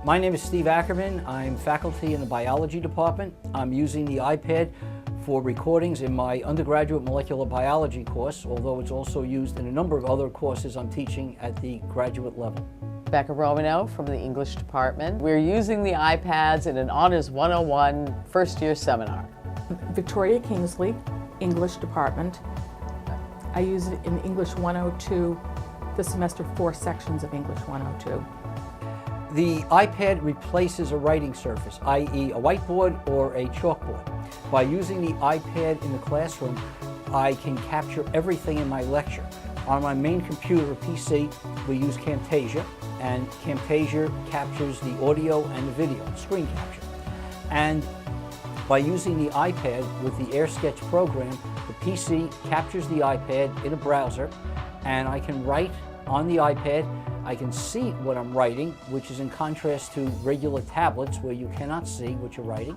My name is Steve Ackerman. I'm faculty in the biology department. I'm using the iPad for recordings in my undergraduate molecular biology course, although it's also used in a number of other courses I'm teaching at the graduate level. Becca Romano from the English department. We're using the iPads in an Honors 101 first year seminar. Victoria Kingsley, English department. I use it in English 102, this semester 4 sections of English 102. The iPad replaces a writing surface, i.e. a whiteboard or a chalkboard. By using the iPad in the classroom, I can capture everything in my lecture. On my main computer, or PC, we use Camtasia, and Camtasia captures the audio and the video, screen capture. And by using the iPad with the AirSketch program, the PC captures the iPad in a browser, and I can write on the iPad. I can see what I'm writing, which is in contrast to regular tablets where you cannot see what you're writing.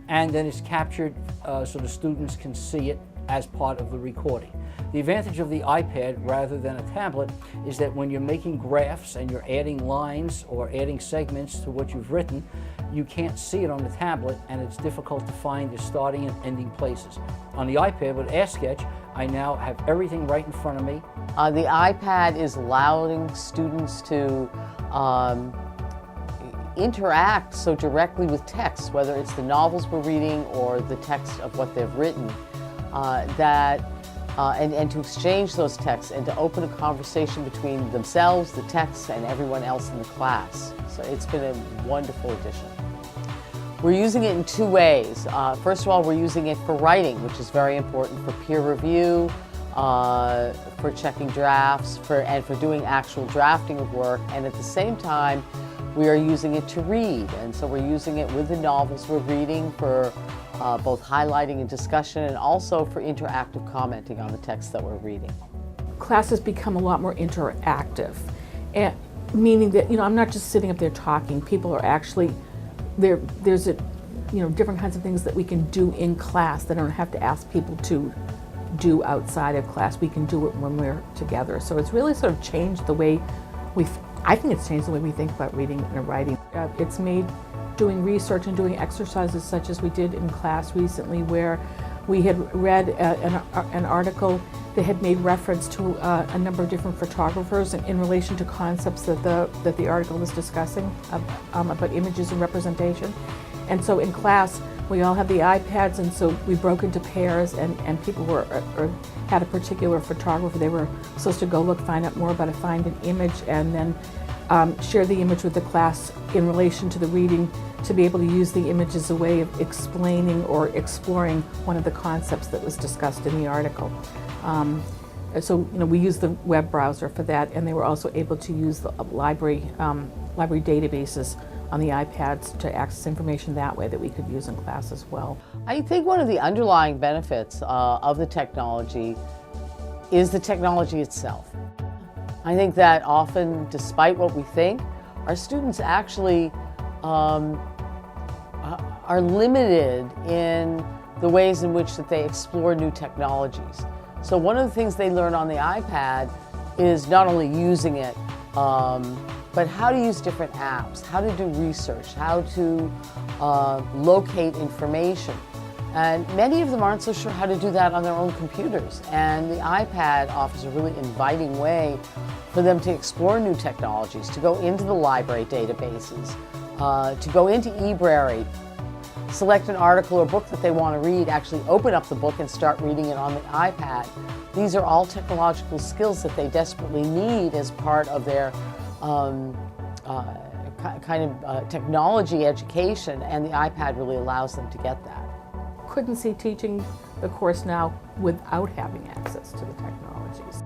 And then it's captured so the students can see it as part of the recording. The advantage of the iPad rather than a tablet is that when you're making graphs and you're adding lines or adding segments to what you've written, you can't see it on the tablet and it's difficult to find the starting and ending places. On the iPad with AirSketch, I now have everything right in front of me. The iPad is allowing students to interact so directly with text, whether it's the novels we're reading or the text of what they've written, and to exchange those texts and to open a conversation between themselves, the text, and everyone else in the class. So it's been a wonderful addition. We're using it in two ways. First of all, we're using it for writing, which is very important for peer review, for checking drafts, and for doing actual drafting of work. And at the same time, we are using it to read. And so we're using it with the novels we're reading for both highlighting and discussion, and also for interactive commenting on the text that we're reading. Classes become a lot more interactive, and meaning that, I'm not just sitting up there talking. People are actually, there's different kinds of things that we can do in class that I don't have to ask people to do outside of class. We can do it when we're together. So it's really sort of changed the way I think it's changed the way we think about reading and writing. It's made doing research and doing exercises such as we did in class recently, where we had read an article that had made reference to a number of different photographers in relation to concepts that the article was discussing about images and representation. And so in class, we all had the iPads, and so we broke into pairs, and people had a particular photographer. They were supposed to go find out more about find an image, and then share the image with the class in relation to the reading, to be able to use the image as a way of explaining or exploring one of the concepts that was discussed in the article. So we used the web browser for that, and they were also able to use the library databases on the iPads to access information that way that we could use in class as well. I think one of the underlying benefits of the technology is the technology itself. I think that often, despite what we think, our students actually are limited in the ways in which that they explore new technologies. So one of the things they learn on the iPad is not only using it, but how to use different apps, how to do research, how to locate information. And many of them aren't so sure how to do that on their own computers. And the iPad offers a really inviting way for them to explore new technologies, to go into the library databases, to go into eBrary, select an article or book that they want to read, actually open up the book and start reading it on the iPad. These are all technological skills that they desperately need as part of their technology education, and the iPad really allows them to get that. Couldn't see teaching the course now without having access to the technologies.